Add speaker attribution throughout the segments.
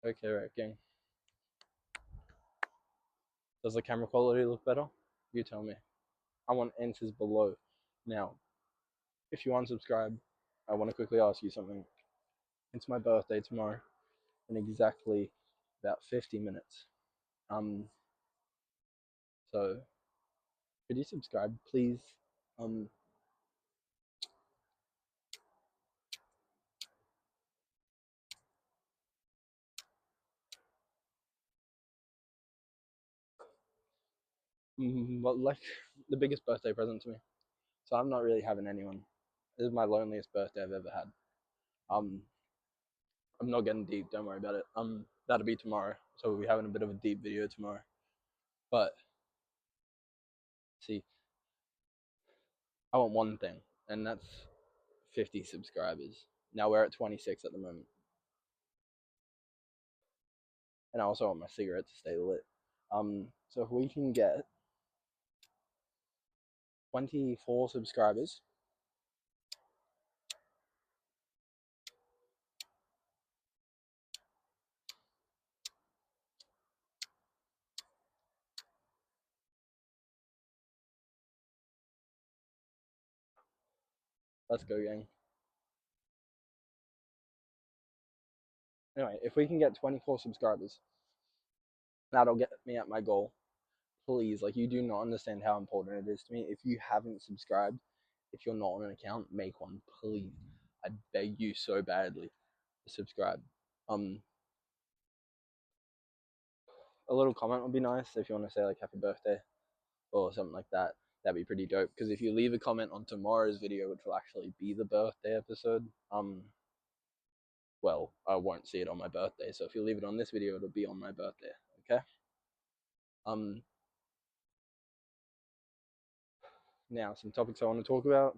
Speaker 1: Okay, right, gang. Does the camera quality look better? You tell me. I want answers below. Now, if you unsubscribe, I want to quickly ask you something. It's my birthday tomorrow in exactly about 50 minutes. Um, so could you subscribe, please? Um, but like the biggest birthday present to me. So I'm not really having anyone. This is my loneliest birthday I've ever had. Um, I'm not getting deep. Don't worry about it. That'll be tomorrow. So we'll be having a bit of a deep video tomorrow. But see, I want one thing, and that's 50 subscribers. Now we're at 26 at the moment. And I also want my cigarette to stay lit. So if we can get 24 subscribers, let's go, gang. Anyway, if we can get 24 subscribers, that'll get me at my goal. Please, like, you do not understand how important it is to me. If you haven't subscribed, if you're not on an account, make one, please. I beg you so badly to subscribe. A little comment would be nice if you want to say like happy birthday or something like that. That'd be pretty dope. Because if you leave a comment on tomorrow's video, which will actually be the birthday episode, well, I won't see it on my birthday. So if you leave it on this video, it'll be on my birthday. Okay. Um. Now, some topics I want to talk about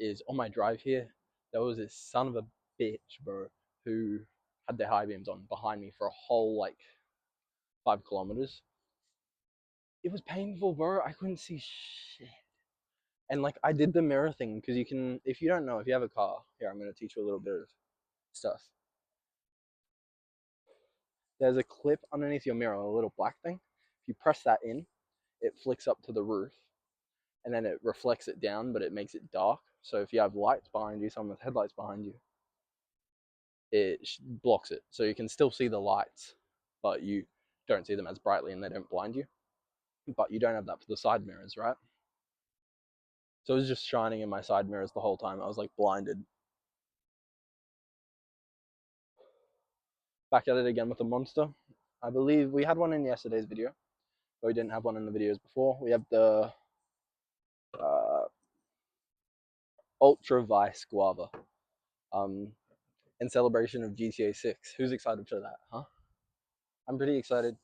Speaker 1: is on my drive here. There was this son of a bitch, bro, who had their high beams on behind me for a whole like 5 kilometers. It was painful, bro. I couldn't see shit. And like I did the mirror thing because you can, if you don't know, if you have a car, here I'm going to teach you a little bit of stuff. There's a clip underneath your mirror, a little black thing. If you press that in, it flicks up to the roof, and then it reflects it down, but it makes it dark. So if you have lights behind you, someone with headlights behind you, it blocks it, so you can still see the lights, but you don't see them as brightly, and they don't blind you. But you don't have that for the side mirrors, right? So it was just shining in my side mirrors the whole time. I was like blinded. Back at it again with the monster. I believe we had one in yesterday's video, but we didn't have one in the videos before. We have the uh, Ultra Vice Guava in celebration of GTA 6. Who's excited for that, huh? I'm pretty excited.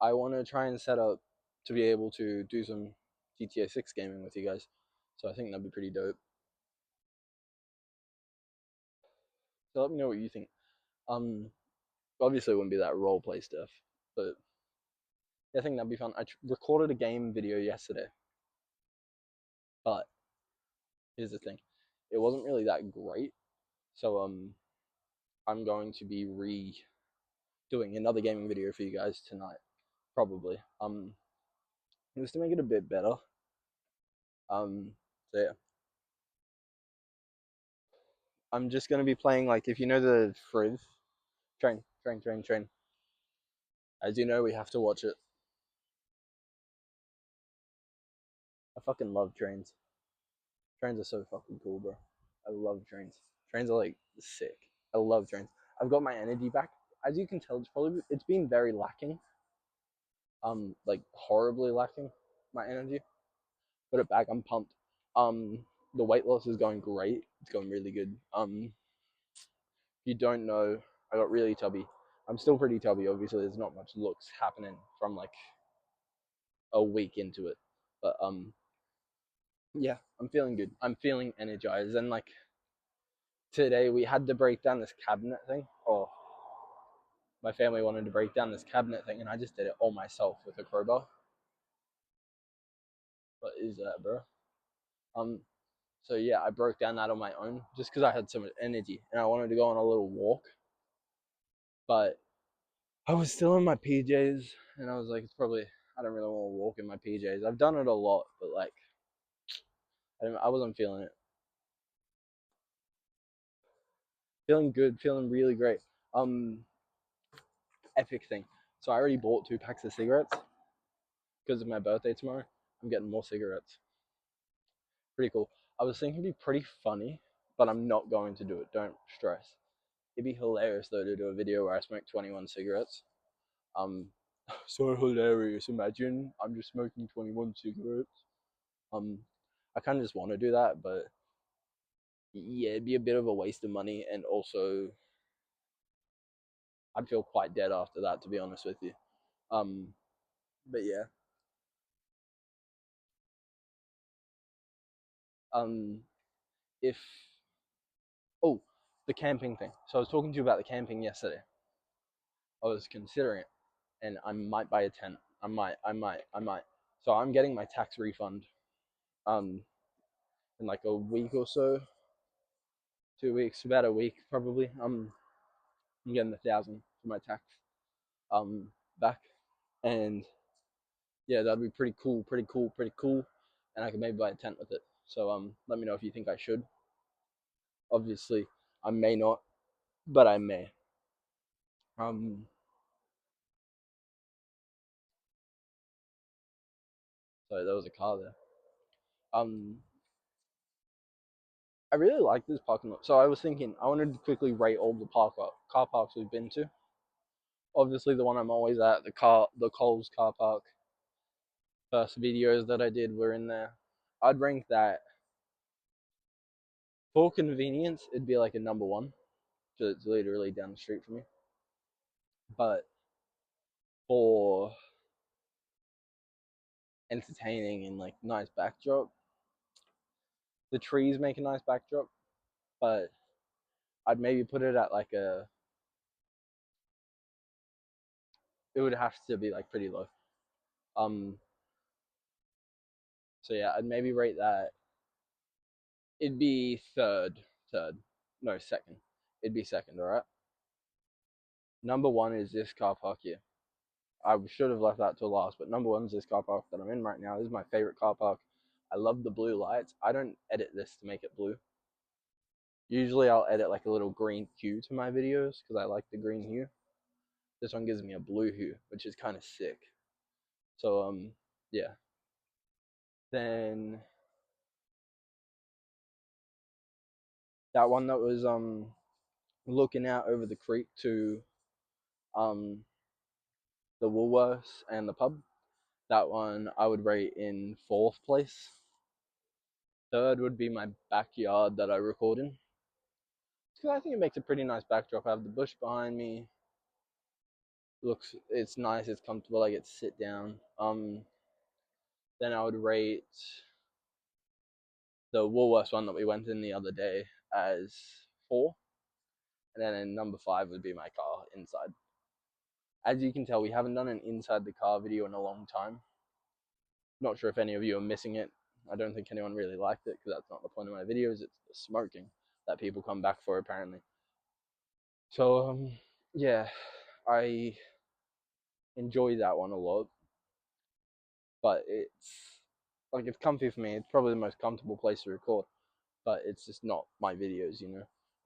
Speaker 1: I want to try and set up to be able to do some GTA 6 gaming with you guys. So I think that'd be pretty dope. So let me know what you think. Obviously it wouldn't be that role play stuff, but I think that'd be fun. I recorded a game video yesterday, but here's the thing, it wasn't really that great. So I'm going to be doing another gaming video for you guys tonight, probably. Just to make it a bit better. So yeah, I'm just gonna be playing like if you know the Friv train. As you know, we have to watch it. I fucking love trains. Trains are so fucking cool, bro. I love trains. Trains are like sick. I love trains. I've got my energy back. As you can tell, it's been very lacking. Like horribly lacking my energy. Put it back. I'm pumped. Um, the weight loss is going great. It's going really good. If you don't know, I got really tubby. I'm still pretty tubby. Obviously, there's not much looks happening from like a week into it, but yeah, I'm feeling good. I'm feeling energized, and like today we had to break down this cabinet thing. Oh, my family wanted to break down this cabinet thing, and I just did it all myself with a crowbar. What is that, bro? Um, so yeah, I broke down that on my own just because I had so much energy and I wanted to go on a little walk. But I was still in my PJs, and I was like, it's probably I don't really want to walk in my PJs. I've done it a lot, but like I wasn't feeling it. Feeling good, feeling really great. Um, Epic thing. So I already bought 2 packs of cigarettes because of my birthday tomorrow. I'm getting more cigarettes. Pretty cool. I was thinking it'd be pretty funny, but I'm not going to do it. Don't stress. It'd be hilarious though to do a video where I smoke 21 cigarettes. Um, so hilarious. Imagine I'm just smoking 21 cigarettes. Um, I kind of just want to do that, but yeah, it'd be a bit of a waste of money, and also I'd feel quite dead after that, to be honest with you. Um, but yeah. Um, if oh, the camping thing. So I was talking to you about the camping yesterday. I was considering it, and I might buy a tent. I might. So I'm getting my tax refund. Um, in like a week or so, 2 weeks, about a week probably. I'm getting 1,000 for my tax. Back, and yeah, that'd be pretty cool, pretty cool, pretty cool. And I could maybe buy a tent with it. So let me know if you think I should. Obviously, I may not, but I may. Um, sorry, there was a car there. Um, I really like this parking lot. So I was thinking, I wanted to quickly rate all the car parks we've been to. Obviously, the one I'm always at, the Coles car park. First videos that I did were in there. I'd rank that for convenience. It'd be like a number one, because it's literally down the street from me. But for entertaining and like nice backdrop, the trees make a nice backdrop. But I'd maybe put it at like a. It would have to be like pretty low. Um. So yeah, I'd maybe rate that. It'd be third, no second. It'd be second. All right. Number one is this car park here. I should have left that till last, but number one is this car park that I'm in right now. This is my favorite car park. I love the blue lights. I don't edit this to make it blue. Usually I'll edit like a little green hue to my videos because I like the green hue. This one gives me a blue hue, which is kind of sick. So yeah. Then that one that was looking out over the creek to um the Woolworths and the pub. That one I would rate in fourth place. Third would be my backyard that I record in. Because I think it makes a pretty nice backdrop. I have the bush behind me. It's nice. It's comfortable. I get to sit down. Then I would rate the Woolworths one that we went in the other day as four, and then in number five would be my car inside. As you can tell, we haven't done an inside the car video in a long time. Not sure if any of you are missing it. I don't think anyone really liked it because that's not the point of my videos. It's the smoking that people come back for apparently. So yeah, I enjoy that one a lot, but it's comfy for me. It's probably the most comfortable place to record, but it's just not my videos.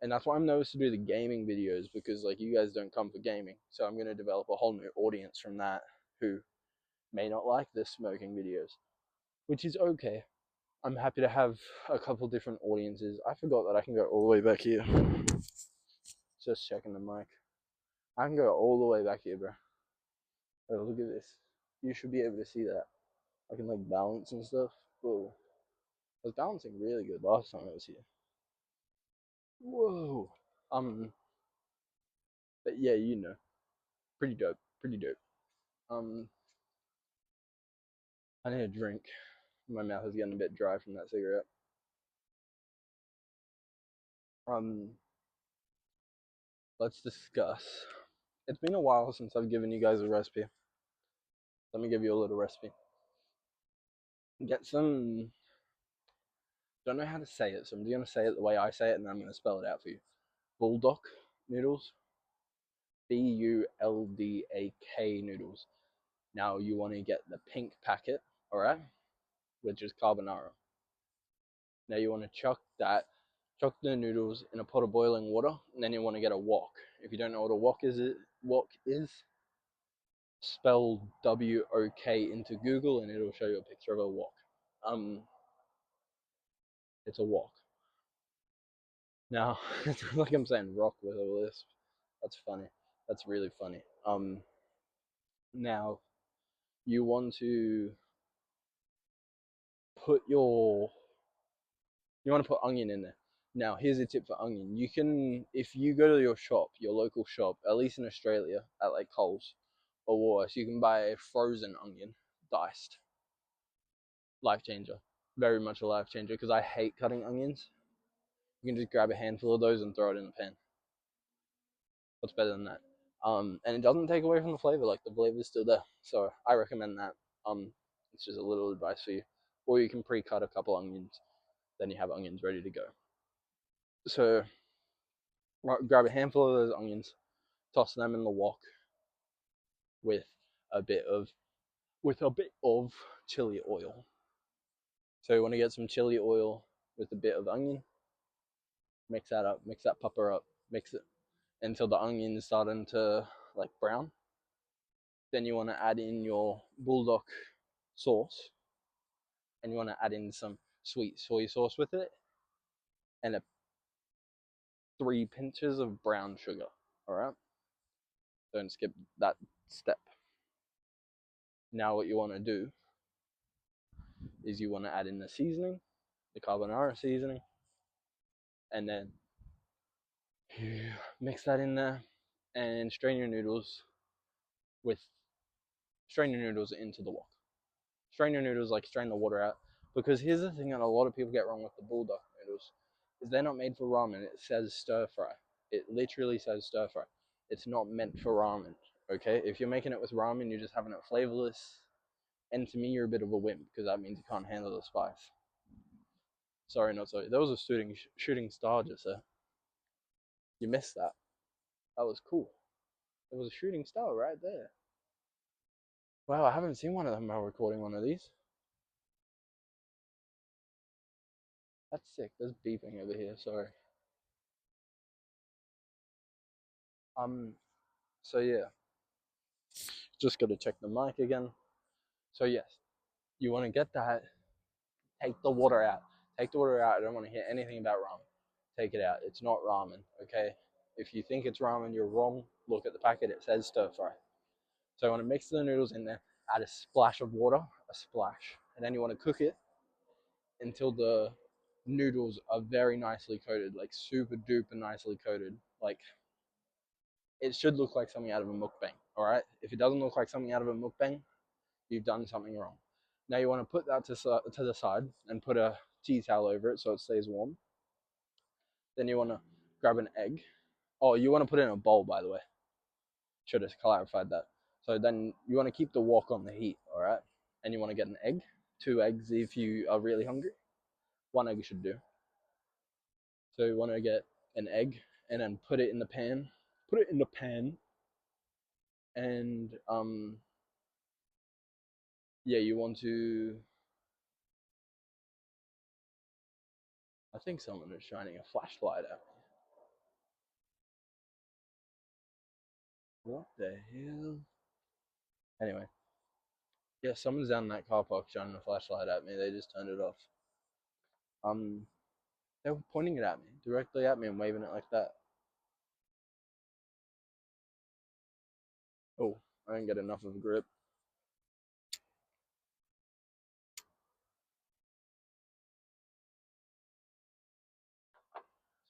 Speaker 1: And that's why I'm nervous to do the gaming videos because like you guys don't come for gaming, so I'm gonna develop a whole new audience from that who may not like the smoking videos, which is okay. I'm happy to have a couple different audiences. I forgot that I can go all the way back here. Just checking the mic. I can go all the way back here, bro. Oh, look at this. You should be able to see that. I can like balance and stuff. Whoa. I was balancing really good last time I was here. Whoa. But yeah, pretty dope. Pretty dope. Um, I need a drink. My mouth is getting a bit dry from that cigarette. Um, let's discuss. It's been a while since I've given you guys a recipe. Let me give you a little recipe. Get some. Don't know how to say it, so I'm just gonna say it the way I say it, and then I'm gonna spell it out for you. Bulldog noodles. Buldak noodles. Now you want to get the pink packet, all right, which is carbonara. Now you want to chuck the noodles in a pot of boiling water, and then you want to get a wok. If you don't know what a wok is, spell WOK into Google, and it'll show you a picture of a wok. Um, it's a wok. Now, it's like I'm saying rock with a lisp. That's funny. That's really funny. Now you want to put your you want to put onion in there. Now, here's a tip for onion. You can, if you go to your shop, your local shop, at least in Australia, at like Coles or Woolworths, you can buy a frozen onion, diced. Life changer. Very much a life changer because I hate cutting onions. You can just grab a handful of those and throw it in the pan. What's better than that? And it doesn't take away from the flavor. Like the flavor is still there. So I recommend that. It's just a little advice for you. Or you can pre-cut a couple onions, then you have onions ready to go. So grab a handful of those onions, toss them in the wok with a bit of chili oil. So you want to get some chili oil with a bit of onion. Mix that up. Mix that pupper up. Mix it until the onion is starting to like brown. Then you want to add in your Buldak sauce, and you want to add in some sweet soy sauce with it, and 3 pinches of brown sugar. All right. Don't skip that step. Now what you want to do is you want to add in the seasoning, the carbonara seasoning, and then you mix that in there and strain your noodles into the wok. Strain your noodles like strain the water out. Because here's the thing that a lot of people get wrong with the Buldak noodles is they're not made for ramen. It says stir fry. It literally says stir fry. It's not meant for ramen. Okay? If you're making it with ramen, you're just having it flavorless. And to me, you're a bit of a wimp because that means you can't handle the spice. Sorry, not sorry. There was a shooting star just there. You missed that. That was cool. There was a shooting star right there. Wow, I haven't seen one of them while recording one of these. That's sick. There's beeping over here. Sorry. So yeah, just got to check the mic again. So yes, you want to get that. Take the water out. Take the water out. I don't want to hear anything about ramen. Take it out. It's not ramen. Okay. If you think it's ramen, you're wrong. Look at the packet. It says stir fry. So I want to mix the noodles in there. Add a splash of water, a splash, and then you want to cook it until the noodles are very nicely coated, like super duper nicely coated. Like it should look like something out of a mukbang. All right. If it doesn't look like something out of a mukbang, you've done something wrong. Now you want to put that to the side and put a tea towel over it so it stays warm. Then you want to grab an egg. Oh, you want to put it in a bowl, by the way. Should have clarified that. So then you want to keep the wok on the heat, all right? And you want to get an egg, 2 eggs if you are really hungry. 1 egg should do. So you want to get an egg and then put it in the pan. Put it in the pan. And yeah, you want to. I think someone is shining a flashlight at me. What the hell? Anyway, yeah, someone's down in that car park shining a flashlight at me. They just turned it off. They were pointing it at me, directly at me, and waving it like that. Oh, I didn't get enough of a grip.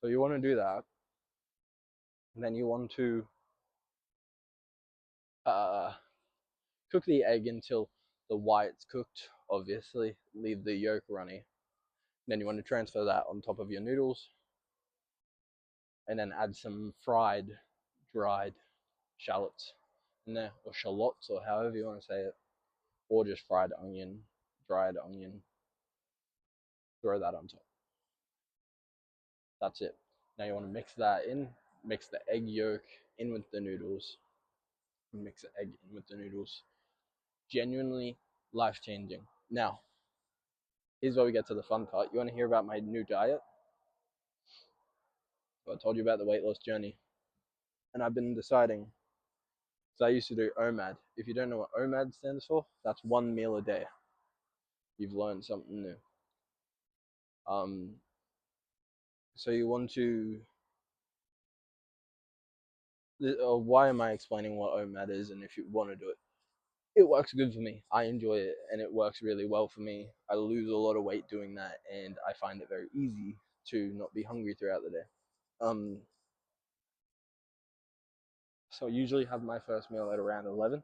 Speaker 1: So you want to do that, and then you want to cook the egg until the white's cooked. Obviously, leave the yolk runny. Then you want to transfer that on top of your noodles, and then add some fried, dried shallots in there, or shallots, or however you want to say it, or just fried onion, dried onion. Throw that on top. That's it. Now you want to mix that in, mix the egg yolk in with the noodles, mix the egg in with the noodles. Genuinely life changing. Now, here's where we get to the fun part. You want to hear about my new diet? Well, I told you about the weight loss journey, and I've been deciding. So I used to do OMAD. If you don't know what OMAD stands for, that's 1 meal a day. You've learned something new. Um, so you want to. Why am I explaining what OMAD is? And if you want to do it, it works good for me. I enjoy it, and it works really well for me. I lose a lot of weight doing that, and I find it very easy to not be hungry throughout the day. Um, so I usually have my first meal at around 11.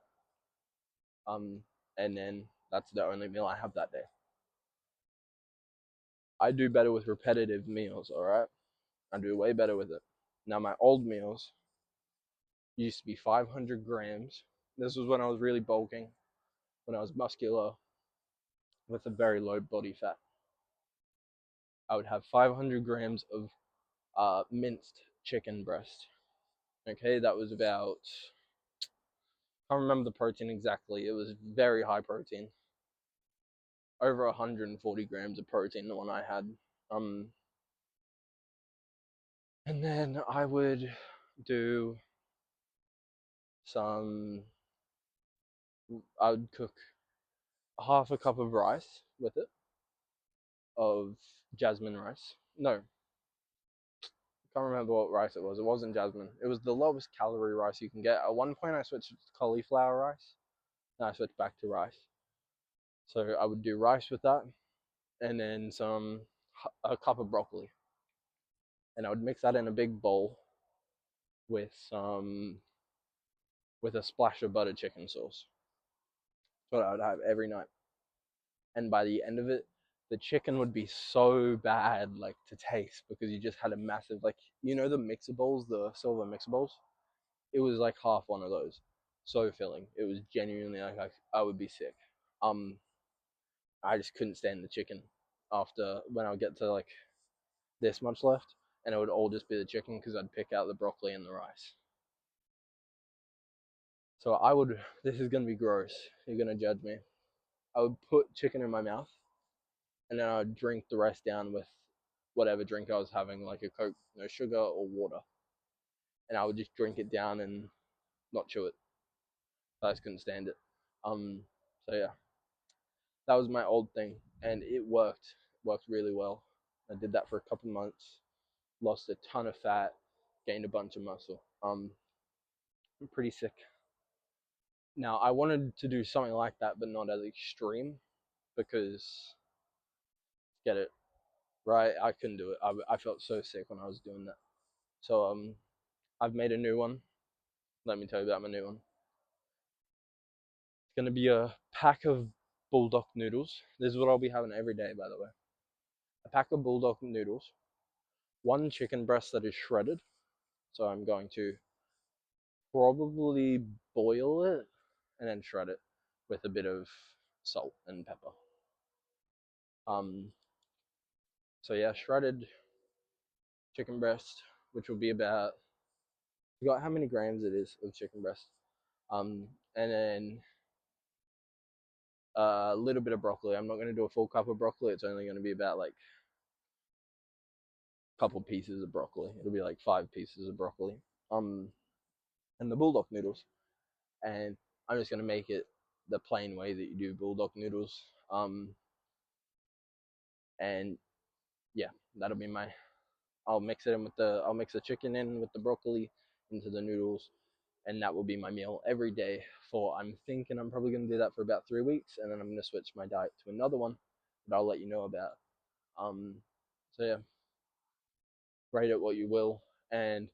Speaker 1: Um, and then that's the only meal I have that day. I do better with repetitive meals, all right? I do way better with it. Now, my old meals used to be 500 grams. This was when I was really bulking, when I was muscular, with a very low body fat. I would have 500 grams of minced chicken breast. Okay, that was about, I can't remember the protein exactly. It was very high protein, over 140 grams of protein, the one I had. Um, and then I would do some, I would cook half a cup of rice with it, of jasmine rice. No, can't remember what rice it was. It wasn't jasmine. It was the lowest calorie rice you can get. At one point, I switched to cauliflower rice. Then I switched back to rice. So I would do rice with that, and then a cup of broccoli, and I would mix that in a big bowl with with a splash of butter chicken sauce. That's what I would have every night. And by the end of it, the chicken would be so bad, like to taste, because you just had a massive, like, the mixer bowls, the silver mixer bowls. It was like half one of those. So filling. It was genuinely like I would be sick. Um, I just couldn't stand the chicken after when I would get to like this much left, and it would all just be the chicken because I'd pick out the broccoli and the rice. So I would. This is gonna be gross. You're gonna judge me. I would put chicken in my mouth, and then I would drink the rest down with whatever drink I was having, like a Coke, no sugar or water, and I would just drink it down and not chew it. I just couldn't stand it. Um, so yeah, that was my old thing, and it worked. Worked really well. I did that for a couple months, lost a ton of fat, gained a bunch of muscle. I'm pretty sick. Now I wanted to do something like that, but not as extreme, because get it right. I couldn't do it. I felt so sick when I was doing that. So I've made a new one. Let me tell you about my new one. It's gonna be a pack of bulldog noodles. This is what I'll be having every day, by the way. A pack of bulldog noodles, one chicken breast that is shredded. So I'm going to probably boil it and then shred it with a bit of salt and pepper. Um, so yeah, shredded chicken breast, which will be about, I forgot how many grams it is of chicken breast. And then a little bit of broccoli. I'm not going to do a full cup of broccoli. It's only going to be about like a couple pieces of broccoli. It'll be like 5 pieces of broccoli. Um, and the bulldog noodles. And I'm just going to make it the plain way that you do bulldog noodles. And yeah, that'll be my. I'll mix it in with the. I'll mix the chicken in with the broccoli into the noodles, and that will be my meal every day for, I'm thinking I'm probably going to do that for about 3 weeks, and then I'm going to switch my diet to another one that I'll let you know about. Um, so yeah, rate it what you will, and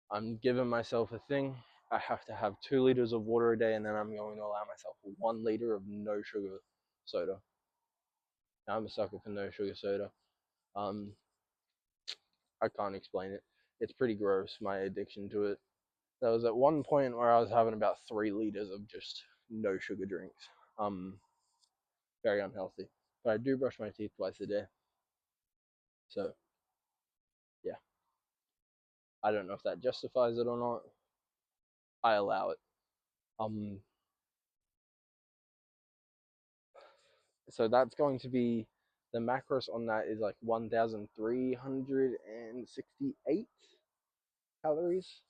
Speaker 1: I'm giving myself a thing. I have to have 2 liters of water a day, and then I'm going to allow myself 1 liter of no sugar soda. Now, I'm a sucker for no sugar soda. Um, I can't explain it. It's pretty gross, my addiction to it. There was at one point where I was having about 3 liters of just no sugar drinks. Very unhealthy. But I do brush my teeth twice a day. So yeah, I don't know if that justifies it or not. I allow it. So that's going to be, the macros on that is like 1,368 calories.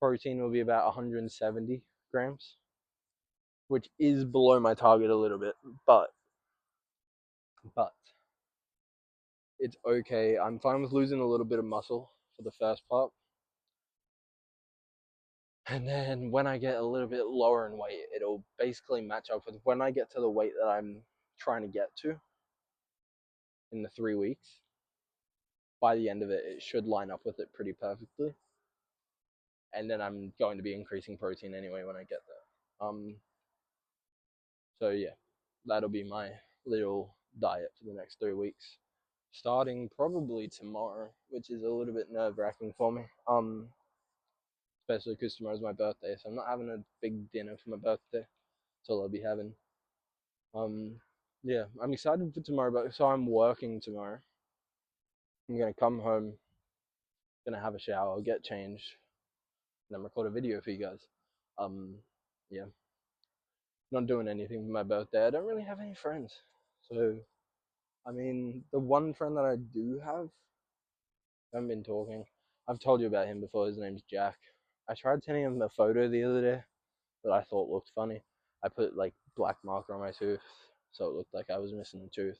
Speaker 1: Protein will be about 170 grams, which is below my target a little bit, but it's okay. I'm fine with losing a little bit of muscle for the first part. And then when I get a little bit lower in weight, it'll basically match up with when I get to the weight that I'm trying to get to in the 3 weeks. By the end of it, it should line up with it pretty perfectly. And then I'm going to be increasing protein anyway when I get there. So yeah, that'll be my little diet for the next 3 weeks, starting probably tomorrow, which is a little bit nerve-wracking for me. Especially because tomorrow's my birthday, so I'm not having a big dinner for my birthday. That's all I'll be having. Yeah, I'm excited for tomorrow, but so I'm working tomorrow. I'm gonna come home, gonna have a shower, get changed, and then record a video for you guys. Yeah, not doing anything for my birthday. I don't really have any friends, so I mean, the one friend that I do have, I haven't been talking. I've told you about him before. His name's Jack. I tried sending him a photo the other day that I thought looked funny. I put like black marker on my tooth, so it looked like I was missing a tooth.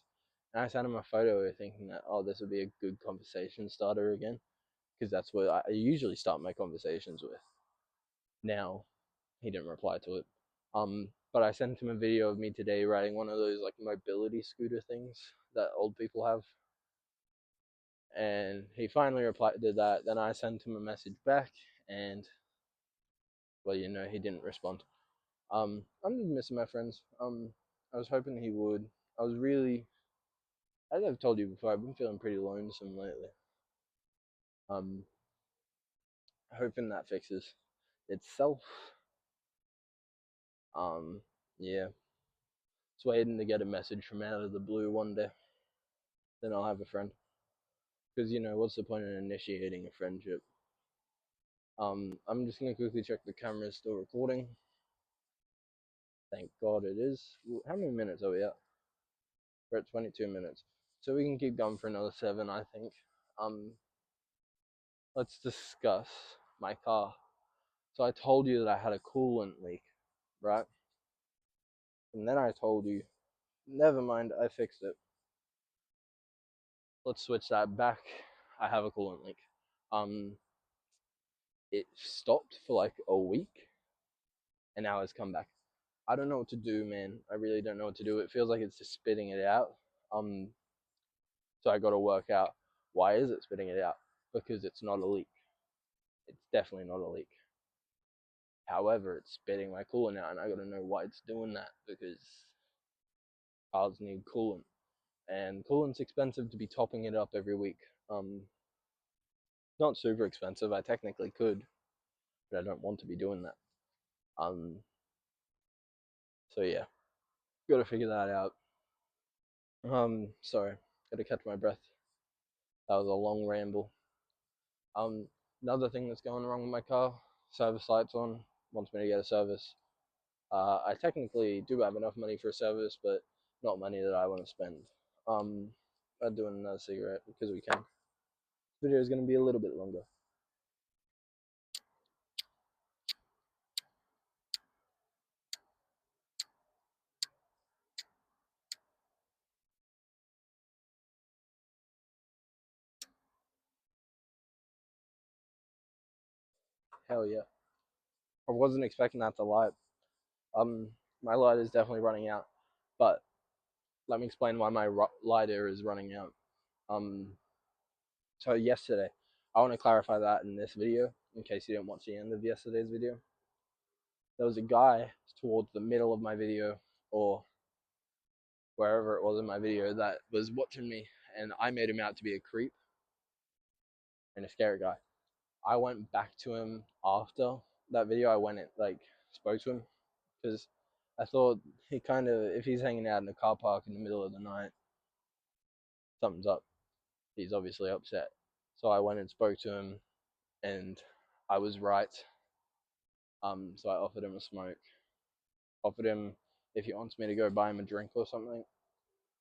Speaker 1: And I sent him a photo thinking that, oh, this would be a good conversation starter again, because that's what I usually start my conversations with. Now, he didn't reply to it. But I sent him a video of me today riding one of those like mobility scooter things that old people have. And he finally replied to that. Then I sent him a message back, and well, he didn't respond. I'm just missing my friends. I was hoping he would. I was really, as I've told you before, I've been feeling pretty lonesome lately. Um, Hoping that fixes itself. Yeah. Just waiting to get a message from out of the blue one day. Then I'll have a friend. Because what's the point in initiating a friendship? I'm just gonna quickly check the camera is still recording. Thank God it is. How many minutes are we at? We're at 22 minutes. So we can keep going for another 7, I think. Let's discuss my car. So I told you that I had a coolant leak, right? And then I told you, never mind, I fixed it. Let's switch that back. I have a coolant leak. It stopped for like a week, and now it's come back. I don't know what to do, man. I really don't know what to do. It feels like it's just spitting it out. So I got to work out, why is it spitting it out? Because it's not a leak. It's definitely not a leak. However, it's spitting my coolant out, and I got to know why it's doing that, because cars need coolant, and coolant's expensive to be topping it up every week. Not super expensive. I technically could, but I don't want to be doing that. So yeah, got to figure that out. Sorry, got to catch my breath. That was a long ramble. Another thing that's going wrong with my car, service light's on, wants me to get a service. I technically do have enough money for a service, but not money that I want to spend. I'm doing another cigarette because we can. This video is going to be a little bit longer. Hell yeah. I wasn't expecting that to light. My lighter is definitely running out, but let me explain why my lighter is running out. So yesterday, I want to clarify that in this video, in case you didn't watch the end of yesterday's video. There was a guy towards the middle of my video, or wherever it was in my video, that was watching me, and I made him out to be a creep and a scary guy. I went back to him after that video. I went and spoke to him, because I thought he kind of, if he's hanging out in a car park in the middle of the night, something's up. He's obviously upset. So I went and spoke to him, and I was right. So I offered him a smoke. Offered him if he wants me to go buy him a drink or something.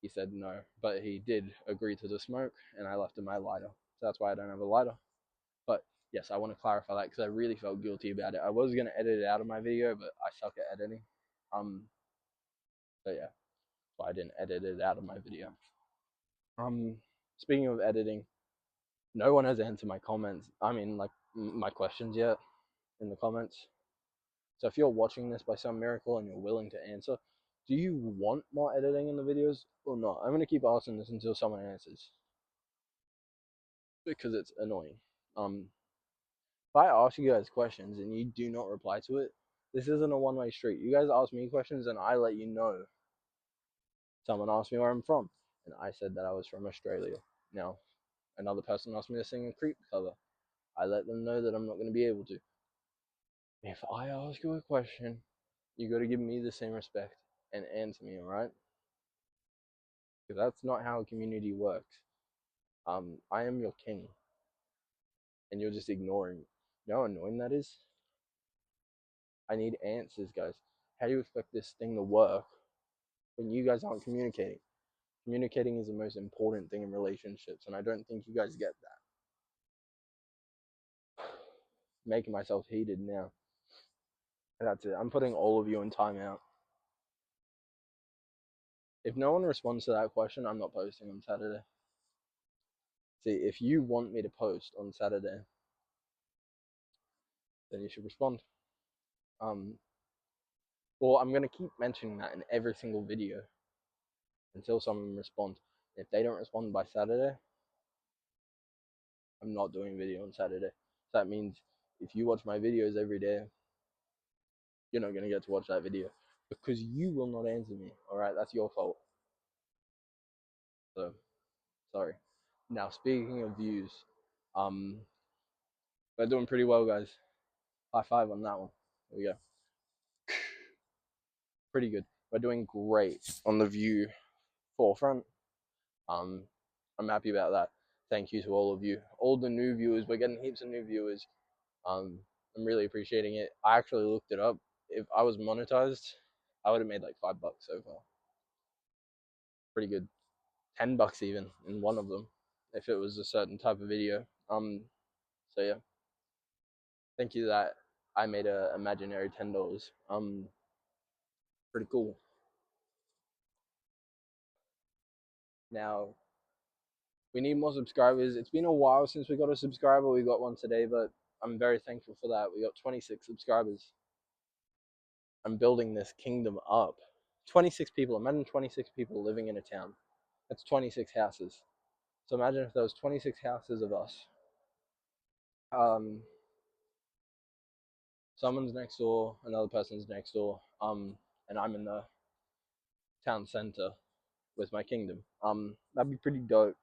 Speaker 1: He said no, but he did agree to the smoke, and I left him my lighter. So that's why I don't have a lighter. But yes, I want to clarify that because I really felt guilty about it. I was gonna edit it out of my video, but I suck at editing. So yeah, so I didn't edit it out of my video. Um, Speaking of editing, no one has answered my comments. I mean, like my questions yet in the comments. So if you're watching this by some miracle and you're willing to answer, do you want more editing in the videos or not? I'm gonna keep asking this until someone answers because it's annoying. If I ask you guys questions and you do not reply to it, this isn't a one-way street. You guys ask me questions and I let you know. Someone asked me where I'm from, and I said that I was from Australia. Now, another person asked me to sing a creep cover. I let them know that I'm not going to be able to. If I ask you a question, you got to give me the same respect and answer me, alright? Because that's not how a community works. I am your king, and you're just ignoring me. You know how annoying that is? I need answers, guys. How do you expect this thing to work when you guys aren't communicating? Communicating is the most important thing in relationships, and I don't think you guys get that. Making myself heated now. That's it. I'm putting all of you in timeout. If no one responds to that question, I'm not posting on Saturday. See, if you want me to post on Saturday, then you should respond. Well, I'm gonna keep mentioning that in every single video until someone responds. If they don't respond by Saturday, I'm not doing video on Saturday. So that means if you watch my videos every day, you're not gonna get to watch that video because you will not answer me. All right, that's your fault. So sorry. Now speaking of views, um, we're doing pretty well, guys. High five on that one. There we go. Pretty good. We're doing great on the view forefront. Um, I'm happy about that. Thank you to all of you, all the new viewers. We're getting heaps of new viewers. Um, I'm really appreciating it. I actually looked it up. If I was monetized, I would have made like $5 so far. Pretty good. $10 even in one of them, if it was a certain type of video. So yeah. Thank you that I made a imaginary $10. Pretty cool. Now we need more subscribers. It's been a while since we got a subscriber. We got one today, but I'm very thankful for that. We got 26 subscribers. I'm building this kingdom up. 26 people. Imagine 26 people living in a town. That's 26 houses. So imagine if there was 26 houses of us. Someone's next door, another person's next door, and I'm in the town center with my kingdom. That'd be pretty dope.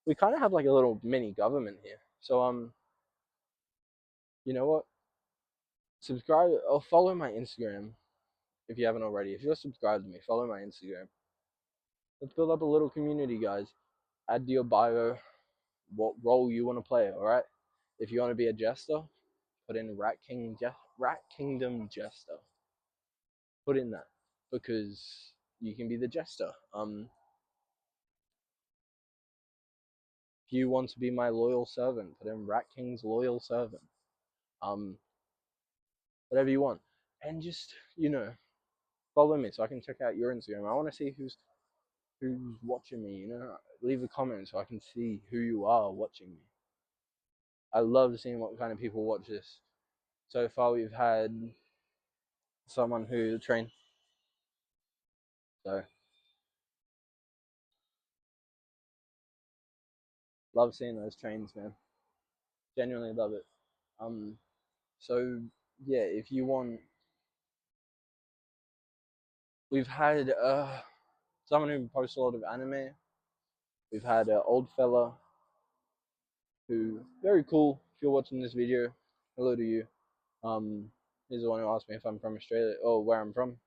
Speaker 1: We kind of have like a little mini government here. So you know what? Subscribe or follow my Instagram if you haven't already. If you're subscribed to me, follow my Instagram. Let's build up a little community, guys. Add to your bio what role you want to play. All right. If you want to be a jester, put in Rat Kingdom Jester. Put in that because you can be the jester. If you want to be my loyal servant, put in Rat King's loyal servant. Whatever you want, and just follow me so I can check out your Instagram. I want to see who's watching me. Leave a comment so I can see who you are watching me. I love seeing what kind of people watch this. So far, we've had someone who trained. So love seeing those trains, man. Genuinely love it. So yeah, if you want, we've had someone who posts a lot of anime. We've had an old fella who very cool. If you're watching this video, hello to you. He's the one who asked me if I'm from Australia or where I'm from.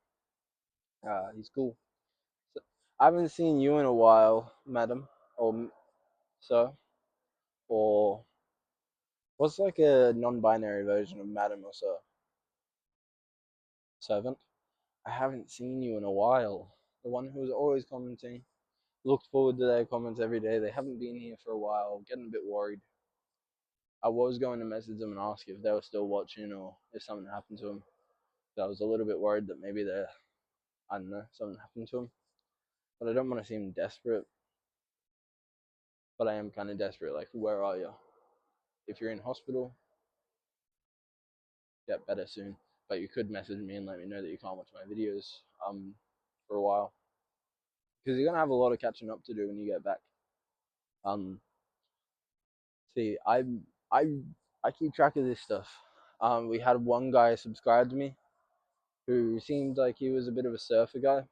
Speaker 1: He's cool. So, I haven't seen you in a while, madam, or sir, or What's like a non-binary version of Madam or Sir? Servant? I haven't seen you in a while. The one who's always commenting. Looked forward to their comments every day. They haven't been here for a while. Getting a bit worried. I was going to message them and ask if they were still watching or if something happened to them. So I was a little bit worried that maybe I don't know, something happened to them. But I don't want to seem desperate. But I am kind of desperate. Like, where are you? If you're in hospital, get better soon. But you could message me and let me know that you can't watch my videos for a while because you're gonna have a lot of catching up to do when you get back. Um, see, I I keep track of this stuff. We had one guy subscribe to me who seemed like he was a bit of a surfer guy.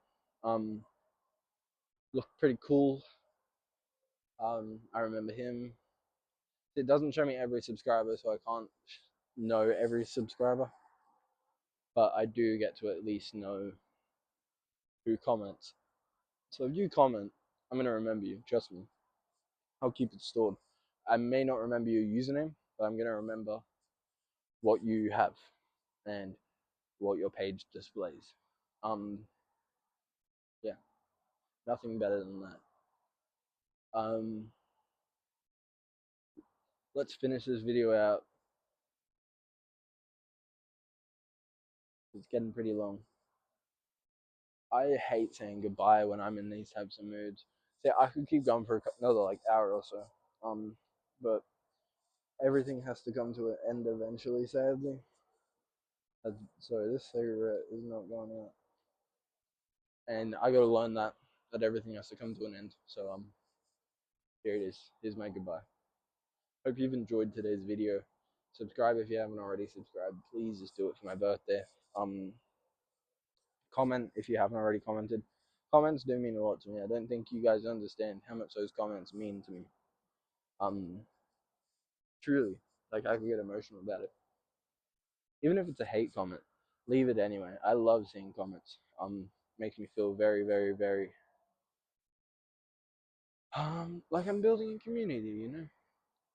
Speaker 1: Um, looked pretty cool. I remember him. It doesn't show me every subscriber, so I can't know every subscriber, but I do get to at least know who comments. So if you comment, I'm gonna remember you. Trust me. I'll keep it stored. I may not remember your username, but I'm gonna remember what you have and what your page displays. Um, yeah, nothing better than that. Um, let's finish this video out. It's getting pretty long. I hate saying goodbye when I'm in these types of moods. See, I could keep going for another like hour or so. But everything has to come to an end eventually, sadly. Sorry, this cigarette is not going out, and I gotta learn that everything has to come to an end. So here it is. Here's my goodbye. Hope you've enjoyed today's video. Subscribe if you haven't already subscribed. Please just do it for my birthday. Um, comment if you haven't already commented. Comments do mean a lot to me. I don't think you guys understand how much those comments mean to me. Um, truly, like I could get emotional about it. Even if it's a hate comment, leave it anyway. I love seeing comments. Makes me feel very, very, very like I'm building a community.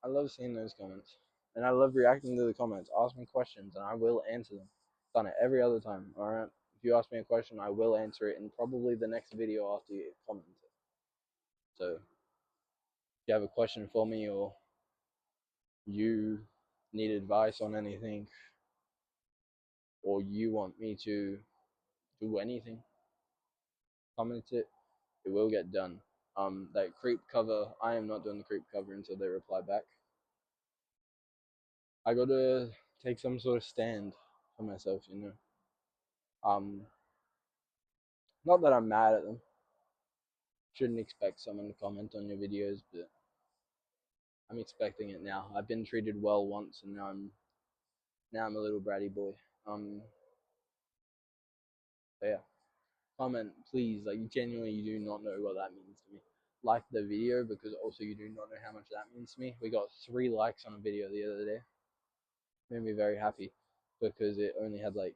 Speaker 1: I love seeing those comments, and I love reacting to the comments. Ask me questions, and I will answer them. Done it every other time. All right. If you ask me a question, I will answer it in probably the next video after you comment it. So if you have a question for me or you need advice on anything or you want me to do anything, comment it. It will get done. That creep cover, I am not doing the creep cover until they reply back. I gotta take some sort of stand for myself. Um, not that I'm mad at them. Shouldn't expect someone to comment on your videos, but I'm expecting it now. I've been treated well once, and now I'm a little bratty boy. So yeah, comment please. Like genuinely, you do not know what that means to me. Like the video because also you do not know how much that means to me. We got 3 likes on a video the other day. Made me very happy because it only had like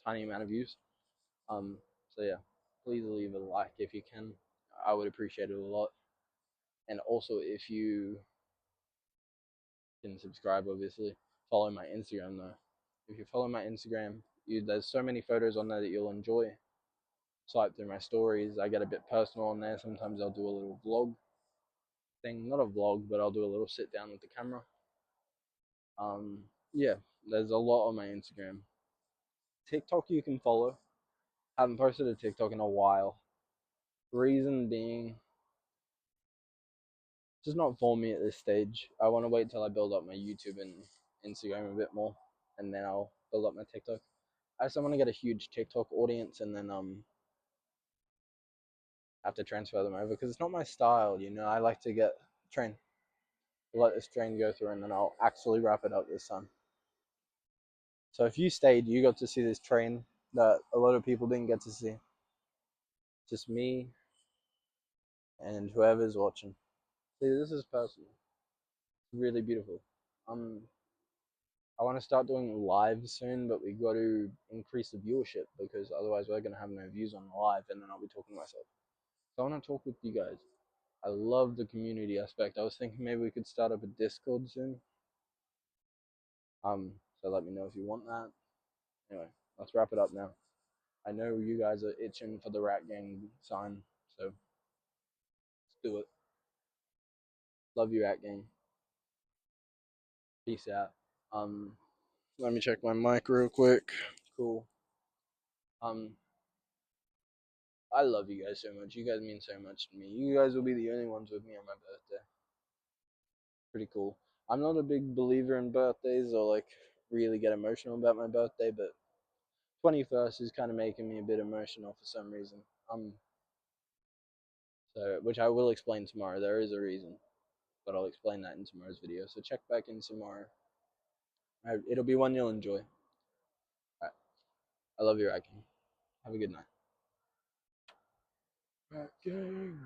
Speaker 1: tiny amount of views. So yeah, please leave a like if you can. I would appreciate it a lot. And also if you can subscribe, obviously follow my Instagram though. If you follow my Instagram, there's so many photos on there that you'll enjoy. Swipe through my stories. I get a bit personal on there. Sometimes I'll do a little vlog thing, not a vlog, but I'll do a little sit down with the camera. Yeah, there's a lot on my Instagram. TikTok you can follow. Haven't posted a TikTok in a while. Reason being, just not for me at this stage. I want to wait till I build up my YouTube and Instagram a bit more, and then I'll build up my TikTok. I just want to get a huge TikTok audience, and then have to transfer them over because it's not my style. I like to get train, let this train go through, and then I'll actually wrap it up this time. So if you stayed, you got to see this train that a lot of people didn't get to see. Just me and whoever's watching. See, this is personal. It's really beautiful. Um, I want to start doing live soon, but we got to increase the viewership because otherwise we're gonna have no views on live, and then I'll be talking to myself. So I want to talk with you guys. I love the community aspect. I was thinking maybe we could start up a Discord soon. So let me know if you want that. Anyway, let's wrap it up now. I know you guys are itching for the Rat Gang sign, so let's do it. Love you, Rat Gang. Peace out. Um, Let me check my mic real quick. Cool. Um, I love you guys so much. You guys mean so much to me. You guys will be the only ones with me on my birthday. Pretty cool. I'm not a big believer in birthdays or like really get emotional about my birthday, but 21st is kind of making me a bit emotional for some reason. So which I will explain tomorrow. There is a reason, but I'll explain that in tomorrow's video. So check back in tomorrow. It'll be one you'll enjoy. Alright. I love you, Rat King. Have a good night. Rat King.